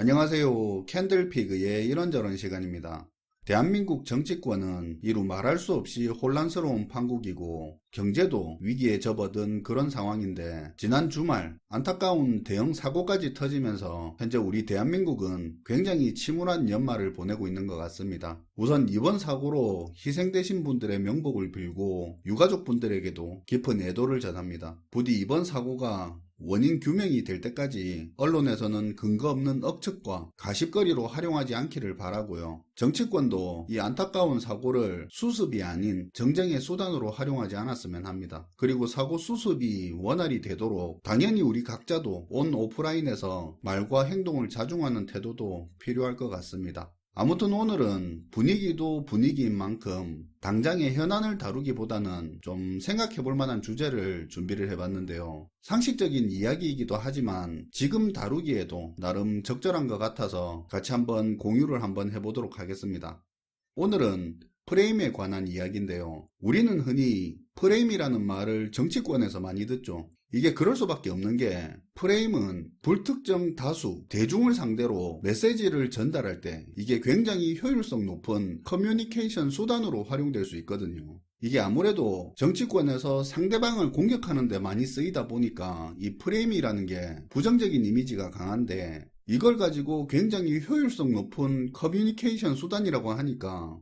안녕하세요. 캔들피그의 이런저런 시간입니다. 대한민국 정치권은 이루 말할 수 없이 혼란스러운 판국이고 경제도 위기에 접어든 그런 상황인데, 지난 주말 안타까운 대형 사고까지 터지면서 현재 우리 대한민국은 굉장히 침울한 연말을 보내고 있는 것 같습니다. 우선 이번 사고로 희생되신 분들의 명복을 빌고 유가족분들에게도 깊은 애도를 전합니다. 부디 이번 사고가 원인 규명이 될 때까지 언론에서는 근거 없는 억측과 가십거리로 활용하지 않기를 바라고요. 정치권도 이 안타까운 사고를 수습이 아닌 정쟁의 수단으로 활용하지 않았으면 합니다. 그리고 사고 수습이 원활히 되도록 당연히 우리 각자도 온 오프라인에서 말과 행동을 자중하는 태도도 필요할 것 같습니다. 아무튼 오늘은 분위기도 분위기인 만큼 당장의 현안을 다루기보다는 좀 생각해볼 만한 주제를 준비를 해봤는데요. 상식적인 이야기이기도 하지만 지금 다루기에도 나름 적절한 것 같아서 같이 한번 공유를 한번 해보도록 하겠습니다. 오늘은 프레임에 관한 이야기인데요. 우리는 흔히 프레임이라는 말을 정치권에서 많이 듣죠. 이게 그럴 수밖에 없는 게, 프레임은 불특정 다수, 대중을 상대로 메시지를 전달할 때 이게 굉장히 효율성 높은 커뮤니케이션 수단으로 활용될 수 있거든요. 이게 아무래도 정치권에서 상대방을 공격하는 데 많이 쓰이다 보니까 이 프레임이라는 게 부정적인 이미지가 강한데, 이걸 가지고 굉장히 효율성 높은 커뮤니케이션 수단이라고 하니까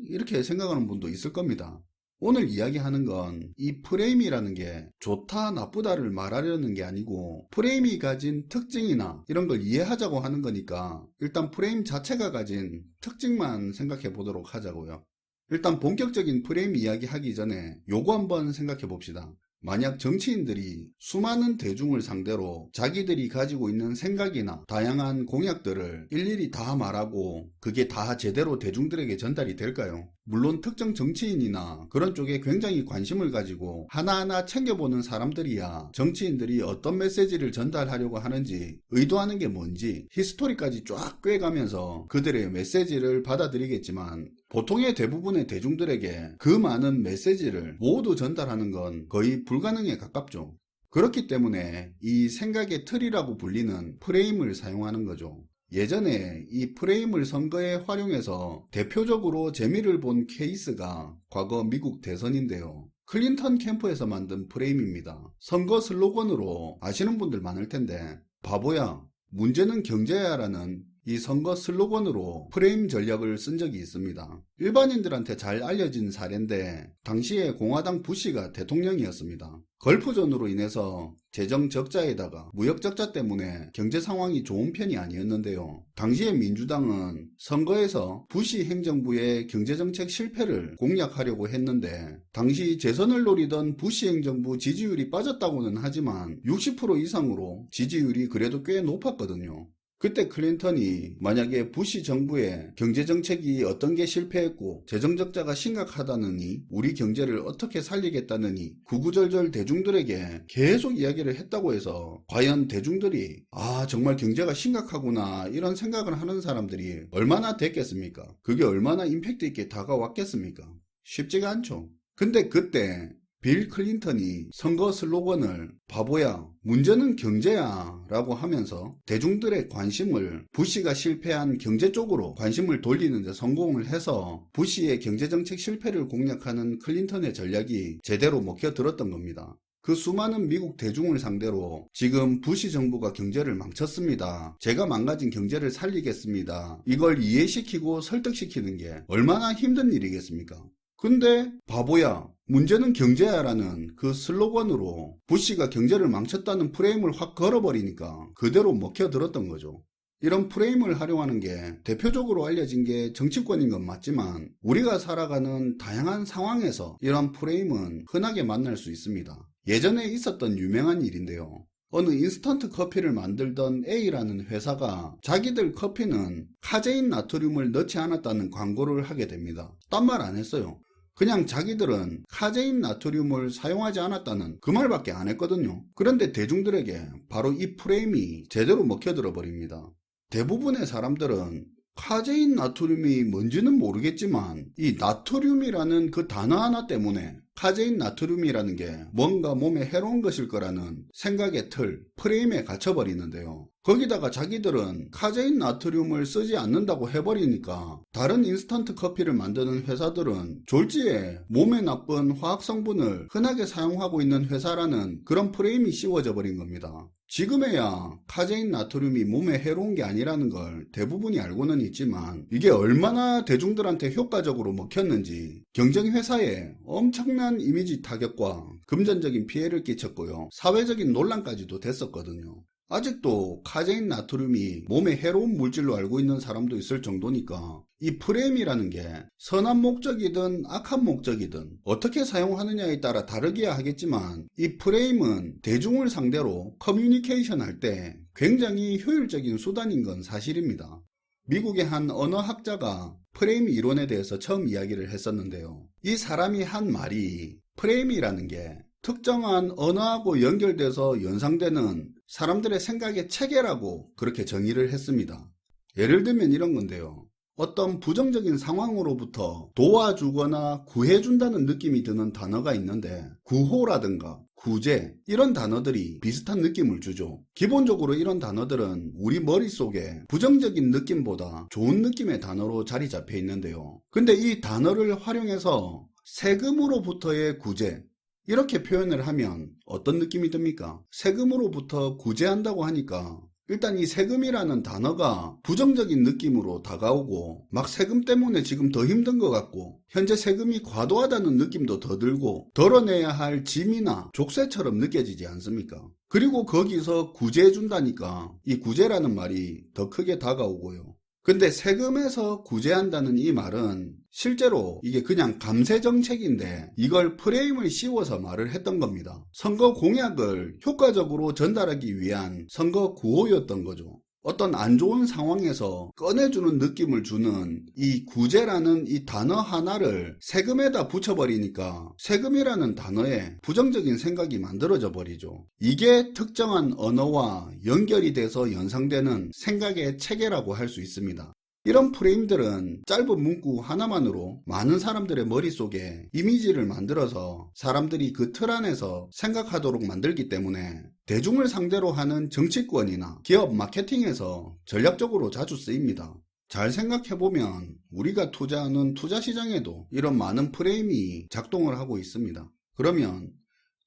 이렇게 생각하는 분도 있을 겁니다. 오늘 이야기하는 건 이 프레임이라는 게 좋다 나쁘다를 말하려는 게 아니고, 프레임이 가진 특징이나 이런 걸 이해하자고 하는 거니까 일단 프레임 자체가 가진 특징만 생각해 보도록 하자고요. 일단 본격적인 프레임 이야기 하기 전에 요거 한번 생각해 봅시다. 만약 정치인들이 수많은 대중을 상대로 자기들이 가지고 있는 생각이나 다양한 공약들을 일일이 다 말하고 그게 다 제대로 대중들에게 전달이 될까요? 물론 특정 정치인이나 그런 쪽에 굉장히 관심을 가지고 하나하나 챙겨보는 사람들이야 정치인들이 어떤 메시지를 전달하려고 하는지, 의도하는 게 뭔지 히스토리까지 쫙 꿰가면서 그들의 메시지를 받아들이겠지만, 보통의 대부분의 대중들에게 그 많은 메시지를 모두 전달하는 건 거의 불가능에 가깝죠. 그렇기 때문에 이 생각의 틀이라고 불리는 프레임을 사용하는 거죠. 예전에 이 프레임을 선거에 활용해서 대표적으로 재미를 본 케이스가 과거 미국 대선인데요. 클린턴 캠프에서 만든 프레임입니다. 선거 슬로건으로 아시는 분들 많을 텐데, 바보야, 문제는 경제야 라는 이 선거 슬로건으로 프레임 전략을 쓴 적이 있습니다. 일반인들한테 잘 알려진 사례인데, 당시에 공화당 부시가 대통령이었습니다. 걸프전으로 인해서 재정 적자에다가 무역 적자 때문에 경제 상황이 좋은 편이 아니었는데요. 당시에 민주당은 선거에서 부시 행정부의 경제정책 실패를 공략하려고 했는데, 당시 재선을 노리던 부시 행정부 지지율이 빠졌다고는 하지만 60% 이상으로 지지율이 그래도 꽤 높았거든요. 그때 클린턴이 만약에 부시 정부의 경제정책이 어떤 게 실패했고 재정적자가 심각하다느니 우리 경제를 어떻게 살리겠다느니 구구절절 대중들에게 계속 이야기를 했다고 해서 과연 대중들이 정말 경제가 심각하구나 이런 생각을 하는 사람들이 얼마나 됐겠습니까? 그게 얼마나 임팩트 있게 다가왔겠습니까? 쉽지가 않죠. 근데 그때 빌 클린턴이 선거 슬로건을 바보야, 문제는 경제야 라고 하면서 대중들의 관심을 부시가 실패한 경제 쪽으로 관심을 돌리는 데 성공을 해서 부시의 경제정책 실패를 공략하는 클린턴의 전략이 제대로 먹혀들었던 겁니다. 그 수많은 미국 대중을 상대로 지금 부시 정부가 경제를 망쳤습니다. 제가 망가진 경제를 살리겠습니다. 이걸 이해시키고 설득시키는 게 얼마나 힘든 일이겠습니까? 근데 바보야, 문제는 경제야 라는 그 슬로건으로 부시가 경제를 망쳤다는 프레임을 확 걸어버리니까 그대로 먹혀들었던 거죠. 이런 프레임을 활용하는 게 대표적으로 알려진 게 정치권인 건 맞지만, 우리가 살아가는 다양한 상황에서 이런 프레임은 흔하게 만날 수 있습니다. 예전에 있었던 유명한 일인데요. 어느 인스턴트 커피를 만들던 A라는 회사가 자기들 커피는 카제인 나트륨을 넣지 않았다는 광고를 하게 됩니다. 딴 말 안 했어요. 그냥 자기들은 카제인 나트륨을 사용하지 않았다는 그 말밖에 안 했거든요. 그런데 대중들에게 바로 이 프레임이 제대로 먹혀들어 버립니다. 대부분의 사람들은 카제인 나트륨이 뭔지는 모르겠지만 이 나트륨이라는 그 단어 하나 때문에 카제인 나트륨이라는 게 뭔가 몸에 해로운 것일 거라는 생각의 틀, 프레임에 갇혀버리는데요. 거기다가 자기들은 카제인 나트륨을 쓰지 않는다고 해버리니까 다른 인스턴트 커피를 만드는 회사들은 졸지에 몸에 나쁜 화학 성분을 흔하게 사용하고 있는 회사라는 그런 프레임이 씌워져 버린 겁니다. 지금에야 카제인 나트륨이 몸에 해로운 게 아니라는 걸 대부분이 알고는 있지만 이게 얼마나 대중들한테 효과적으로 먹혔는지 경쟁 회사에 엄청난 이미지 타격과 금전적인 피해를 끼쳤고요. 사회적인 논란까지도 됐었거든요. 아직도 카제인 나트륨이 몸에 해로운 물질로 알고 있는 사람도 있을 정도니까 이 프레임이라는 게 선한 목적이든 악한 목적이든 어떻게 사용하느냐에 따라 다르기야 하겠지만 이 프레임은 대중을 상대로 커뮤니케이션 할 때 굉장히 효율적인 수단인 건 사실입니다. 미국의 한 언어학자가 프레임 이론에 대해서 처음 이야기를 했었는데요. 이 사람이 한 말이 프레임이라는 게 특정한 언어하고 연결돼서 연상되는 사람들의 생각의 체계라고 그렇게 정의를 했습니다. 예를 들면 이런 건데요. 어떤 부정적인 상황으로부터 도와주거나 구해준다는 느낌이 드는 단어가 있는데 구호라든가 구제 이런 단어들이 비슷한 느낌을 주죠. 기본적으로 이런 단어들은 우리 머릿속에 부정적인 느낌보다 좋은 느낌의 단어로 자리 잡혀 있는데요. 근데 이 단어를 활용해서 세금으로부터의 구제 이렇게 표현을 하면 어떤 느낌이 듭니까? 세금으로부터 구제한다고 하니까 일단 이 세금이라는 단어가 부정적인 느낌으로 다가오고 막 세금 때문에 지금 더 힘든 것 같고 현재 세금이 과도하다는 느낌도 더 들고 덜어내야 할 짐이나 족쇄처럼 느껴지지 않습니까? 그리고 거기서 구제해준다니까 이 구제라는 말이 더 크게 다가오고요. 근데 세금에서 구제한다는 이 말은 실제로 이게 그냥 감세 정책인데 이걸 프레임을 씌워서 말을 했던 겁니다. 선거 공약을 효과적으로 전달하기 위한 선거 구호였던 거죠. 어떤 안 좋은 상황에서 꺼내주는 느낌을 주는 이 구제라는 이 단어 하나를 세금에다 붙여버리니까 세금이라는 단어에 부정적인 생각이 만들어져 버리죠. 이게 특정한 언어와 연결이 돼서 연상되는 생각의 체계라고 할 수 있습니다. 이런 프레임들은 짧은 문구 하나만으로 많은 사람들의 머릿속에 이미지를 만들어서 사람들이 그 틀 안에서 생각하도록 만들기 때문에 대중을 상대로 하는 정치권이나 기업 마케팅에서 전략적으로 자주 쓰입니다. 잘 생각해보면 우리가 투자하는 투자시장에도 이런 많은 프레임이 작동을 하고 있습니다. 그러면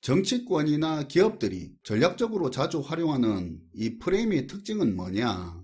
정치권이나 기업들이 전략적으로 자주 활용하는 이 프레임의 특징은 뭐냐?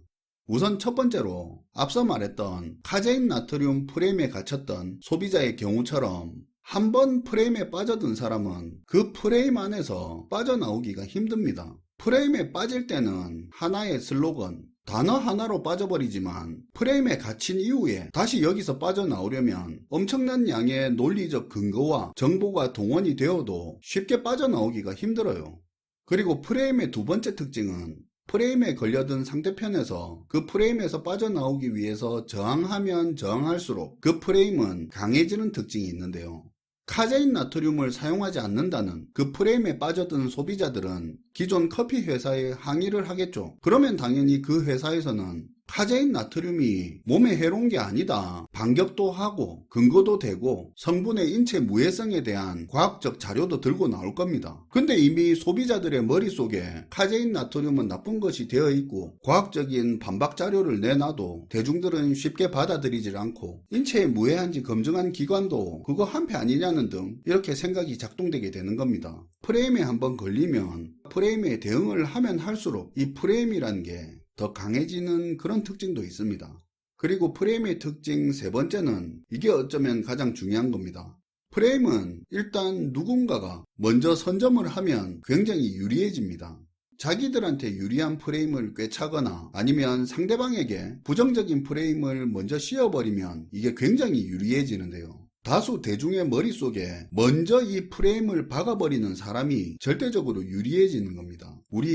우선 첫 번째로 앞서 말했던 카제인 나트륨 프레임에 갇혔던 소비자의 경우처럼 한 번 프레임에 빠져든 사람은 그 프레임 안에서 빠져나오기가 힘듭니다. 프레임에 빠질 때는 하나의 슬로건, 단어 하나로 빠져버리지만 프레임에 갇힌 이후에 다시 여기서 빠져나오려면 엄청난 양의 논리적 근거와 정보가 동원이 되어도 쉽게 빠져나오기가 힘들어요. 그리고 프레임의 두 번째 특징은 프레임에 걸려든 상대편에서 그 프레임에서 빠져나오기 위해서 저항하면 저항할수록 그 프레임은 강해지는 특징이 있는데요. 카제인 나트륨을 사용하지 않는다는 그 프레임에 빠져든 소비자들은 기존 커피 회사에 항의를 하겠죠. 그러면 당연히 그 회사에서는 카제인 나트륨이 몸에 해로운 게 아니다. 반격도 하고 근거도 되고 성분의 인체 무해성에 대한 과학적 자료도 들고 나올 겁니다. 근데 이미 소비자들의 머릿속에 카제인 나트륨은 나쁜 것이 되어 있고 과학적인 반박 자료를 내놔도 대중들은 쉽게 받아들이질 않고 인체에 무해한지 검증한 기관도 그거 한패 아니냐는 등 이렇게 생각이 작동되게 되는 겁니다. 프레임에 한번 걸리면 프레임에 대응을 하면 할수록 이 프레임이라는 게 더 강해지는 그런 특징도 있습니다. 그리고 프레임의 특징 세 번째는 이게 어쩌면 가장 중요한 겁니다. 프레임은 일단 누군가가 먼저 선점을 하면 굉장히 유리해집니다. 자기들한테 유리한 프레임을 꿰차거나 아니면 상대방에게 부정적인 프레임을 먼저 씌워버리면 이게 굉장히 유리해지는데요. 다수 대중의 머릿속에 먼저 이 프레임을 박아버리는 사람이 절대적으로 유리해지는 겁니다. 우리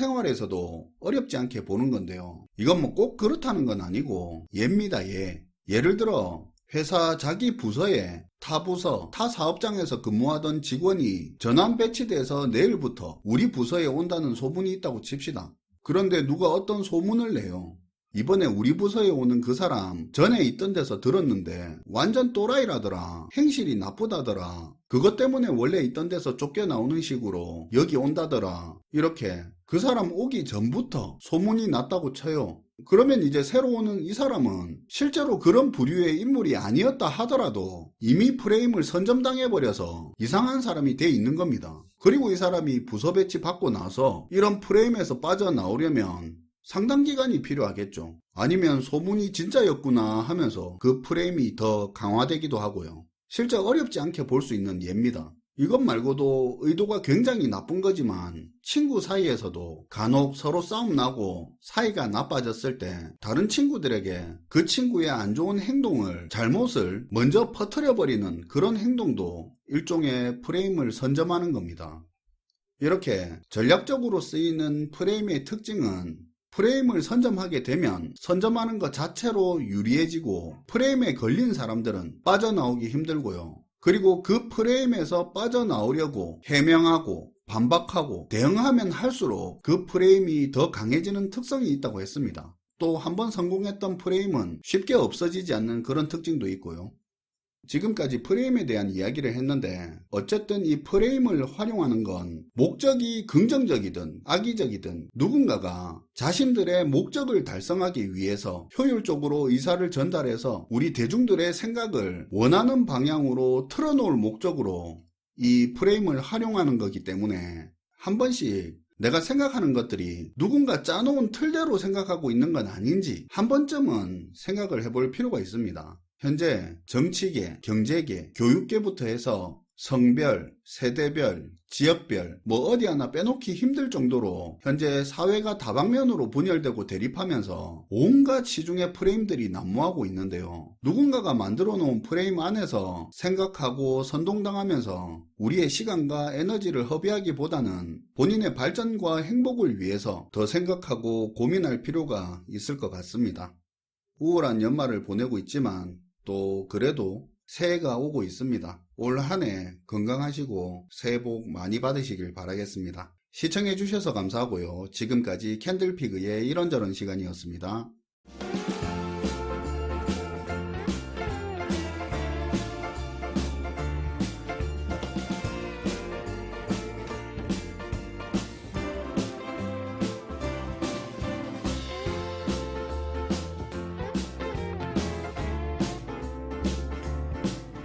일상생활에서도 어렵지 않게 보는 건데요. 이건 뭐 꼭 그렇다는 건 아니고 예입니다. 예를 들어 회사 자기 부서에 타 부서, 타 사업장에서 근무하던 직원이 전환 배치돼서 내일부터 우리 부서에 온다는 소문이 있다고 칩시다. 그런데 누가 어떤 소문을 내요. 이번에 우리 부서에 오는 그 사람 전에 있던 데서 들었는데 완전 또라이라더라. 행실이 나쁘다더라. 그것 때문에 원래 있던 데서 쫓겨나오는 식으로 여기 온다더라. 이렇게 그 사람 오기 전부터 소문이 났다고 쳐요. 그러면 이제 새로 오는 이 사람은 실제로 그런 부류의 인물이 아니었다 하더라도 이미 프레임을 선점당해버려서 이상한 사람이 돼 있는 겁니다. 그리고 이 사람이 부서 배치 받고 나서 이런 프레임에서 빠져나오려면 상당 기간이 필요하겠죠. 아니면 소문이 진짜였구나 하면서 그 프레임이 더 강화되기도 하고요. 실제 어렵지 않게 볼 수 있는 예입니다. 이것 말고도 의도가 굉장히 나쁜 거지만 친구 사이에서도 간혹 서로 싸움 나고 사이가 나빠졌을 때 다른 친구들에게 그 친구의 안 좋은 행동을, 잘못을 먼저 퍼뜨려버리는 그런 행동도 일종의 프레임을 선점하는 겁니다. 이렇게 전략적으로 쓰이는 프레임의 특징은 프레임을 선점하게 되면 선점하는 것 자체로 유리해지고 프레임에 걸린 사람들은 빠져나오기 힘들고요. 그리고 그 프레임에서 빠져나오려고 해명하고 반박하고 대응하면 할수록 그 프레임이 더 강해지는 특성이 있다고 했습니다. 또 한번 성공했던 프레임은 쉽게 없어지지 않는 그런 특징도 있고요. 지금까지 프레임에 대한 이야기를 했는데 어쨌든 이 프레임을 활용하는 건 목적이 긍정적이든 악의적이든 누군가가 자신들의 목적을 달성하기 위해서 효율적으로 의사를 전달해서 우리 대중들의 생각을 원하는 방향으로 틀어놓을 목적으로 이 프레임을 활용하는 거기 때문에 한 번씩 내가 생각하는 것들이 누군가 짜놓은 틀대로 생각하고 있는 건 아닌지 한 번쯤은 생각을 해볼 필요가 있습니다. 현재 정치계, 경제계, 교육계부터 해서 성별, 세대별, 지역별 어디 하나 빼놓기 힘들 정도로 현재 사회가 다방면으로 분열되고 대립하면서 온갖 시중의 프레임들이 난무하고 있는데요. 누군가가 만들어 놓은 프레임 안에서 생각하고 선동당하면서 우리의 시간과 에너지를 허비하기보다는 본인의 발전과 행복을 위해서 더 생각하고 고민할 필요가 있을 것 같습니다. 우울한 연말을 보내고 있지만 또 그래도 새해가 오고 있습니다. 올 한 해 건강하시고 새해 복 많이 받으시길 바라겠습니다. 시청해 주셔서 감사하고요. 지금까지 캔들피그의 이런저런 시간이었습니다.